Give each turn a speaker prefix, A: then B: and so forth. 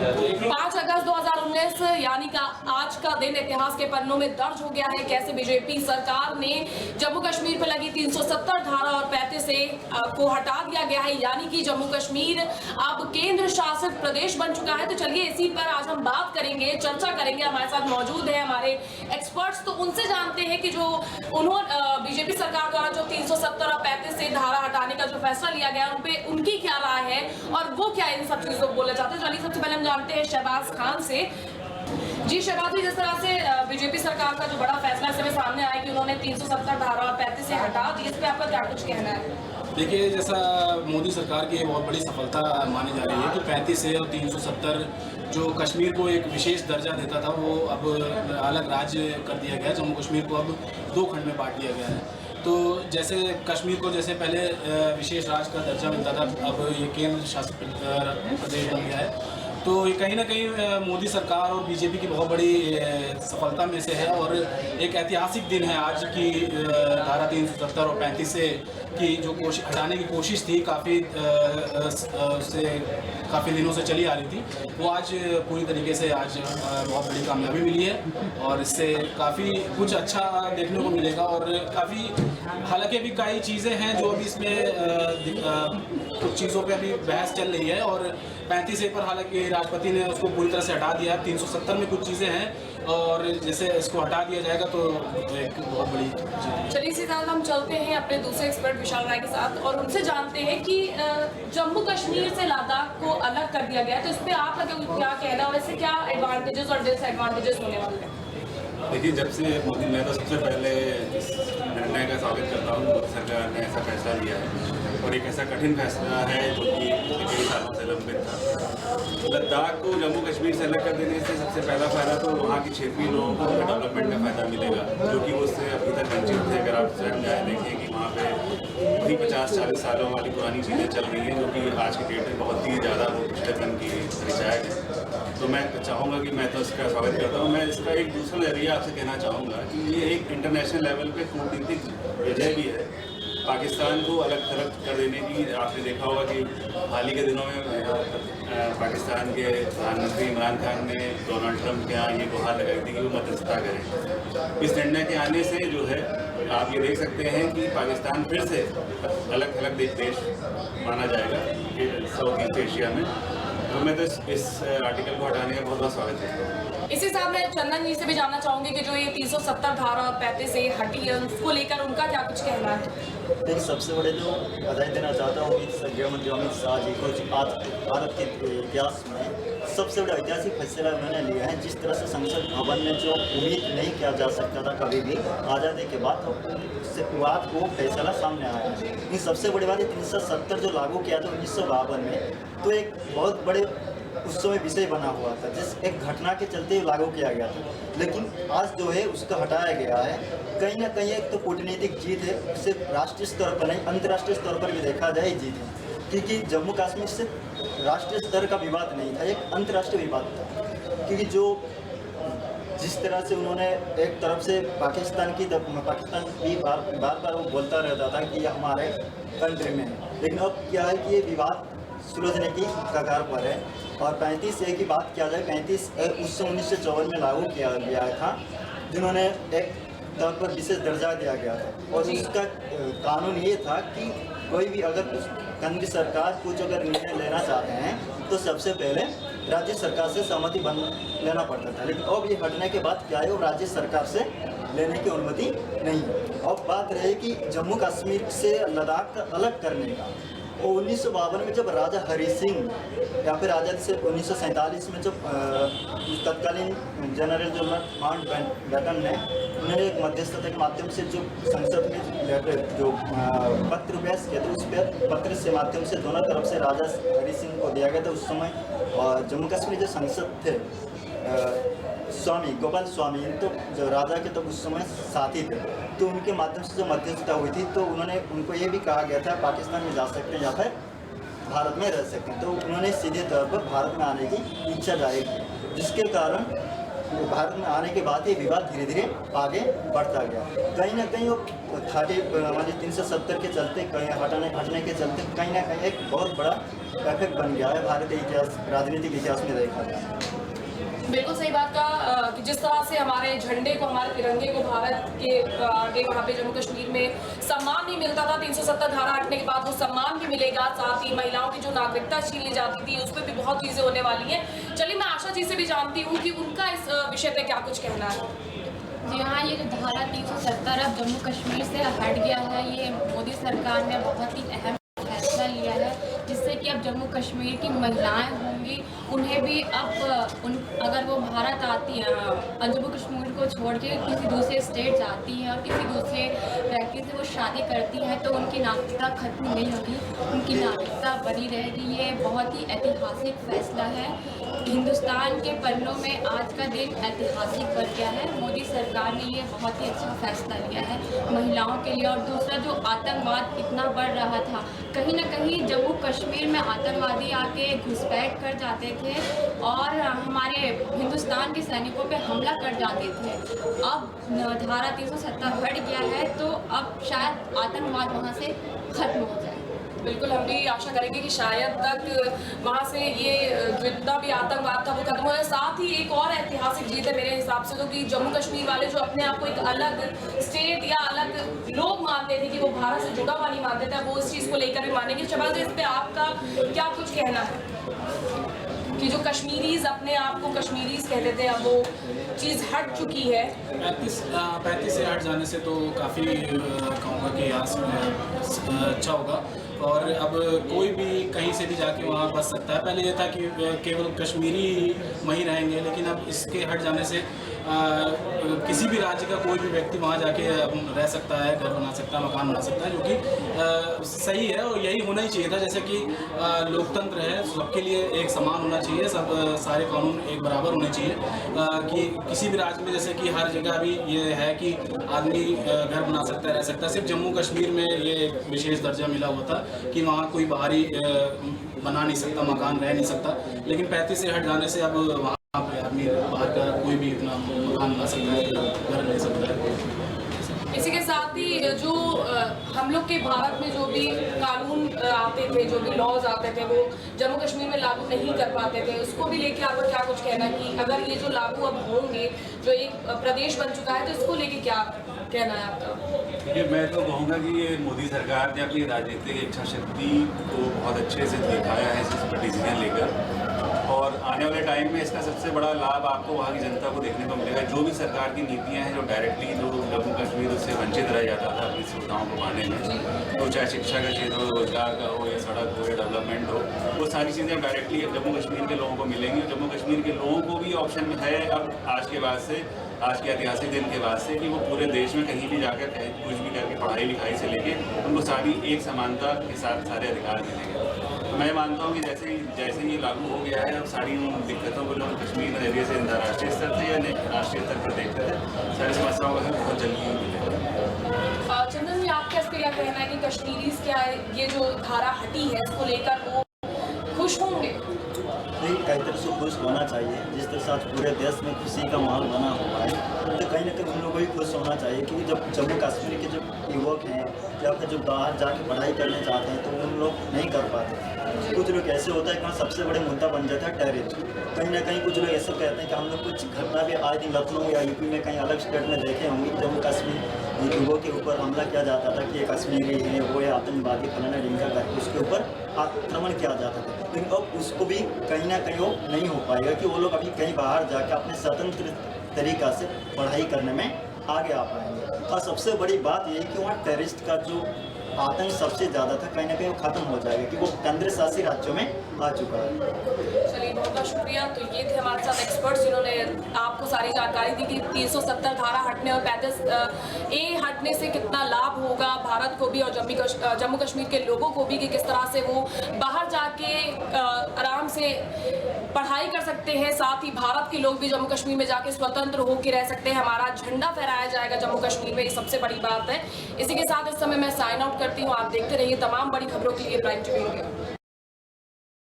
A: 5 अगस्त 2019 यानी का आज का दिन इतिहास के पन्नों में दर्ज हो गया है। कैसे बीजेपी सरकार ने जम्मू कश्मीर पर लगी 370 धारा और 35 को हटा दिया गया है, यानी कि जम्मू कश्मीर अब केंद्र शासित प्रदेश बन चुका है। तो चलिए इसी पर आज हम बात करेंगे, चर्चा करेंगे। हमारे साथ मौजूद है हमारे एक्सपर्ट्स, तो उनसे जानते हैं कि जो उन्होंने बीजेपी सरकार द्वारा जो 370 और 35 से धारा हटाने का जो फैसला लिया गया उन पे उनकी क्या राय है और वो क्या इन सब चीजों को बोलना चाहते हैं। चलिए सबसे पहले हम जानते हैं शहबाज खान से। जी शहबाज जी, जिस तरह से बीजेपी सरकार का जो बड़ा फैसला इस समय सामने आया कि उन्होंने 370 धारा और 35 से हटा दी, इस पे आपका क्या कुछ कहना है?
B: देखिए, जैसा मोदी सरकार की बहुत बड़ी सफलता मानी जा रही है कि 35 से और 370 जो कश्मीर को एक विशेष दर्जा देता था वो अब अलग राज्य कर दिया गया। जम्मू कश्मीर को अब 2 खंड में बांट दिया गया है। तो जैसे कश्मीर को जैसे पहले विशेष राज्य का दर्जा मिलता था, अब ये केंद्र शासित प्रदेश बन गया है। तो ये कहीं ना कहीं मोदी सरकार और बीजेपी की बहुत बड़ी सफलता में से है और एक ऐतिहासिक दिन है आज की। धारा 370 और 35 से की जो हटाने की कोशिश थी काफ़ी दिनों से चली आ रही थी, वो आज पूरी तरीके से आज बहुत बड़ी कामयाबी मिली है और इससे काफ़ी कुछ अच्छा देखने को मिलेगा। और काफ़ी हालांकि अभी कई चीज़ें हैं जो अभी इसमें कुछ चीज़ों पे अभी बहस चल रही है और 35 पर हालांकि राष्ट्रपति ने उसको पूरी तरह से हटा दिया है। 370 में कुछ चीज़ें हैं और जैसे इसको हटा दिया जाएगा तो एक बहुत बड़ी चीज़।
A: चलिए इसी तरह हम चलते हैं अपने दूसरे एक्सपर्ट विशाल राय के साथ और उनसे जानते हैं कि जम्मू कश्मीर से लद्दाख को अलग कर दिया गया, तो इस पर आपका क्या कहना है और इससे क्या एडवांटेजेस और डिसएडवांटेजेस होने वाले हैं?
C: देखिए, जब से मोदी, मैं तो सबसे पहले इस निर्णय का स्वागत करता हूँ। मोदी सरकार ने ऐसा फैसला लिया है और एक ऐसा कठिन फैसला है जो कि कई सालों से लंबित था। लद्दाख को जम्मू कश्मीर से अलग कर देने से सबसे पहला फ़ायदा तो वहाँ के क्षेत्रीय लोगों को डेवलपमेंट का फ़ायदा मिलेगा, जो कि उससे अभी तक वंचित थे। अगर आप स्वयं जाए देखें कि वहाँ पे भी 50-40 सालों वाली पुरानी चीज़ें चल रही हैं, जो कि आज के डेट में बहुत ही ज़्यादा वो पिछड़ेपन की परिचायक है। तो मैं चाहूँगा कि मैं तो इसका स्वागत करता हूँ। मैं इसका एक दूसरा नजरिया आपसे कहना चाहूँगा कि ये एक इंटरनेशनल लेवल पे कूटनीतिक विजय भी है। पाकिस्तान को अलग थलग कर देने की आपने देखा होगा कि हाल ही के दिनों में पाकिस्तान के प्रधानमंत्री इमरान खान ने डोनाल्ड ट्रंप के यहाँ ये गुहार लगाई थी कि वो मध्यस्थता करें। इस निर्णय के आने से जो है आप ये देख सकते हैं कि पाकिस्तान फिर से अलग थलग देश माना जाएगा साउथ ईस्ट एशिया में। तो मैं तो इस आर्टिकल को हटाने का बहुत बहुत स्वागत करता हूँ।
A: इसी हिसाब में चंदन जी से भी जानना चाहूंगी कि जो ये 370 धारा 35 से हटी है उसको लेकर उनका क्या कुछ कहना है?
D: देखिए, सबसे बड़े जो बधाई देना चाहता हूँ गृह मंत्री अमित शाह जी को। आज भारत के इतिहास में सबसे बड़ा ऐतिहासिक फैसला उन्होंने लिया है। जिस तरह से संसद भवन में जो उम्मीद नहीं किया जा सकता था कभी भी आज़ादी के बाद, उससे बाद वो फैसला सामने आया है। ये सबसे बड़ी बात है 370 जो लागू किया था 1952 में, तो एक बहुत बड़े उस समय विषय बना हुआ था, जिस एक घटना के चलते लागू किया गया था। लेकिन आज जो है उसका हटाया गया है। कहीं ना कहीं एक तो कूटनीतिक जीत है, सिर्फ राष्ट्रीय स्तर पर नहीं अंतर्राष्ट्रीय स्तर पर भी देखा जाए जीत है, क्योंकि जम्मू कश्मीर से राष्ट्रीय स्तर का विवाद नहीं था, एक अंतर्राष्ट्रीय विवाद था। क्योंकि जो जिस तरह से उन्होंने एक तरफ से पाकिस्तान भी बार वो बोलता रहता था कि ये हमारे कंट्री में है, लेकिन अब क्या है कि ये विवाद सुलझने की कगार पर है। और 35A की बात किया जाए, 35A उस 1954 में लागू किया गया था, जिन्होंने एक तौर पर विशेष दर्जा दिया गया था। और उसका कानून ये था कि कोई भी अगर कुछ केंद्र सरकार कुछ अगर निर्णय लेना चाहते हैं तो सबसे पहले राज्य सरकार से सहमति लेना पड़ता था। लेकिन अब ये हटने के बाद क्या है, वो राज्य सरकार से लेने की अनुमति नहीं है। अब बात रही कि जम्मू कश्मीर से लद्दाख का अलग करने का, और 1952 में जब राजा हरि सिंह या फिर आज़ादी से 1947 में जब तत्कालीन जनरल जो माउंटबेटन ने उन्होंने एक मध्यस्थता के माध्यम से जो संसद में जो पत्र पेश किया था, उस पत्र से माध्यम से दोनों तरफ से राजा हरि सिंह को दिया गया था। उस समय जम्मू कश्मीर जो सांसद थे स्वामी गोपाल स्वामी, तो जो राजा के तो उस समय साथी थे, तो उनके माध्यम से जो मध्यस्थता हुई थी, तो उनको ये भी कहा गया था पाकिस्तान में जा सकते हैं या फिर भारत में रह सकते हैं। तो उन्होंने सीधे तौर पर भारत में आने की इच्छा जाहिर की, जिसके कारण भारत में आने के बाद ये विवाद धीरे धीरे आगे बढ़ता गया। कहीं ना कहीं वो 370 के चलते, कहीं हटने के चलते कहीं ना कहीं एक बहुत बड़ा इफेक्ट बन गया है भारतीय इतिहास, राजनीतिक इतिहास में देखा गया।
A: बिल्कुल सही बात का कि जिस तरह से हमारे झंडे को, हमारे तिरंगे को भारत के आगे वहाँ पे जम्मू कश्मीर में सम्मान नहीं मिलता था, 370 धारा हटने के बाद वो सम्मान भी मिलेगा। साथ ही महिलाओं की जो नागरिकता छीन ली जाती थी उस पर भी बहुत चीज़ें होने वाली हैं। चलिए मैं आशा जी से भी जानती हूँ कि उनका इस विषय पे क्या कुछ कहना है।
E: जी हाँ, ये जो धारा 370 अब जम्मू कश्मीर से हट गया है, ये मोदी सरकार ने बहुत ही अहम फैसला लिया है, जिससे कि अब जम्मू कश्मीर की महिलाएं होंगी, उन्हें भी अब अगर वो भारत आती हैं, जम्मू कश्मीर को छोड़ के किसी दूसरे स्टेट जाती हैं और किसी दूसरे व्यक्ति से वो शादी करती हैं तो उनकी नागरिकता खत्म नहीं होगी, उनकी नागरिकता बनी रहेगी। ये बहुत ही ऐतिहासिक फैसला है। हिंदुस्तान के पन्नों में आज का दिन ऐतिहासिक बन गया है। मोदी सरकार ने ये बहुत ही अच्छा फैसला लिया है महिलाओं के लिए। और दूसरा, जो आतंकवाद इतना बढ़ रहा था, कहीं ना कहीं जम्मू कश्मीर में आतंकवादी आके घुसपैठ कर जाते थे और हमारे हिंदुस्तान के सैनिकों पे हमला कर जाते थे। अब धारा 370 हट गया है तो अब शायद आतंकवाद वहाँ से खत्म हो जाए।
A: बिल्कुल, हम भी आशा करेंगे कि शायद तक वहाँ से ये जितना भी आतंकवाद था वो खत्म हो जाए। साथ ही एक और ऐतिहासिक जीत है मेरे हिसाब से तो, कि जम्मू कश्मीर वाले जो अपने आप को एक अलग स्टेट या अलग लोग मानते थे कि वो भारत से जुड़ा हुआ नहीं मानते थे, वो इस चीज़ को लेकर भी मानेंगे। शहबाज, इस पर आपका क्या कुछ कहना है कि जो कश्मीरीज अपने आप को कश्मीरीज कहते थे अब वो चीज़ हट चुकी है?
B: 35 से हट जाने से तो काफ़ी कहूँगा कि अच्छा होगा और अब कोई भी कहीं से भी जाके वहाँ बस सकता है। पहले ये था कि केवल कश्मीरी वहीं रहेंगे, लेकिन अब इसके हट जाने से किसी भी राज्य का कोई भी व्यक्ति वहाँ जाके रह सकता है, घर बना सकता है, मकान बना सकता है, जो कि सही है और यही होना ही चाहिए था। जैसे कि लोकतंत्र है, सबके लिए एक समान होना चाहिए, सब सारे कानून एक बराबर होने चाहिए कि किसी भी राज्य में जैसे कि हर जगह भी ये है कि आदमी घर बना सकता है, रह सकता है। सिर्फ जम्मू कश्मीर में ये एक विशेष दर्जा मिला हुआ था कि वहाँ कोई बाहरी बना नहीं सकता, मकान रह नहीं सकता, लेकिन 35 से हट जाने से अब वहाँ पे आदमी बाहर का कोई भी इतना मकान बना सकता है, घर ले सकता है।
A: इसी के साथ ही जो हम लोग के भारत में जो भी कानून आते थे, जो भी लॉज आते थे, वो जम्मू कश्मीर में लागू नहीं कर पाते थे, उसको भी लेके आपका क्या कुछ कहना है कि अगर ये जो लागू अब होंगे, जो एक प्रदेश बन चुका है, तो इसको लेके क्या कहना है आपका?
C: देखिए, मैं तो कहूँगा कि ये मोदी सरकार ने अपनी राजनीतिक इच्छा शक्ति को बहुत अच्छे से दिखाया है इस पर डिसीजन लेकर, और आने वाले टाइम में इसका सबसे बड़ा लाभ आपको वहाँ की जनता को देखने को मिलेगा। जो भी सरकार की नीतियाँ हैं जो डायरेक्टली जो जम्मू कश्मीर उससे वंचित रह जाता था अपनी सुविधाओं को पाने में, तो चाहे शिक्षा का क्षेत्र हो, रोजगार का हो, या सड़क हो, या डेवलपमेंट हो, वो सारी चीज़ें डायरेक्टली जम्मू कश्मीर के लोगों को मिलेंगी। जम्मू कश्मीर के लोगों को भी ऑप्शन है अब आज के बाद से, आज के ऐतिहासिक दिन के बाद से, कि वो पूरे देश में कहीं भी जाकर कुछ भी करके पढ़ाई लिखाई से लेके उनको सारी एक समानता के साथ सारे अधिकार मिलेंगे। तो मैं मानता हूँ कि जैसे ही लागू हो गया है, अब सारी उन दिक्कतों को जो हम कश्मीर नजरिए से अंतर्राष्ट्रीय स्तर से या राष्ट्रीय स्तर पर देखते थे, सारी समस्याओं का हल बहुत जल्दी मिलेगा।
A: चंदन जी, आपका इस पर क्या कहना है कि कश्मीरी क्या ये जो धारा हटी है इसको लेकर वो खुश होंगे?
D: नहीं, कई तरह से खुश होना चाहिए। जिस तरह से आज पूरे देश में खुशी का माहौल बना हुआ है, तो कहीं ना कहीं उन लोगों को भी खुश होना चाहिए कि जब जम्मू कश्मीर के जो युवक हैं या फिर जो बाहर जाके पढ़ाई करने चाहते हैं तो उन लोग नहीं कर पाते। कुछ लोग ऐसे होता है कि सबसे बड़े मुद्दा बन जाता है टेररिस्ट। कहीं ना कहीं कुछ लोग ऐसे कहते हैं कि हम लोग कुछ घटना भी आज दिन लखनऊ या यूपी में कहीं अलग स्टेट में देखे होंगे, जम्मू कश्मीर युवकों के ऊपर हमला किया जाता था कि ये कश्मीरी है, वो है आतंकवादी, फलाना ढिंगा करके उसके ऊपर आक्रमण किया जाता था। लेकिन अब उसको भी कहीं ना कहीं वो नहीं हो पाएगा कि वो लोग अभी कहीं बाहर जाकर अपने स्वतंत्र तरीका से पढ़ाई करने में आगे आ पाएंगे। और सबसे बड़ी बात यह है कि वहाँ टेररिस्ट का जो आतंक सबसे ज़्यादा था, कहीं ना कहीं वो खत्म हो जाएगा कि वो केंद्र शासित राज्यों में आ चुका है।
A: चलिए, बहुत बहुत शुक्रिया। तो ये थे हमारे साथ एक्सपर्ट्स जिन्होंने आपको सारी जानकारी दी कि 370 धारा हटने और 35A हटने से कितना लाभ होगा भारत को भी और जम्मू कश्मीर के लोगों को भी, कि किस तरह से वो बाहर जाके आराम से पढ़ाई कर सकते हैं। साथ ही भारत के लोग भी जम्मू कश्मीर में जाके स्वतंत्र होकर रह सकते हैं, हमारा झंडा फहराया जाएगा जम्मू कश्मीर में, ये सबसे बड़ी बात है। इसी के साथ इस समय मैं साइन आउट करती हूँ। आप देखते रहिए तमाम बड़ी खबरों के लिए प्राइम टीवी।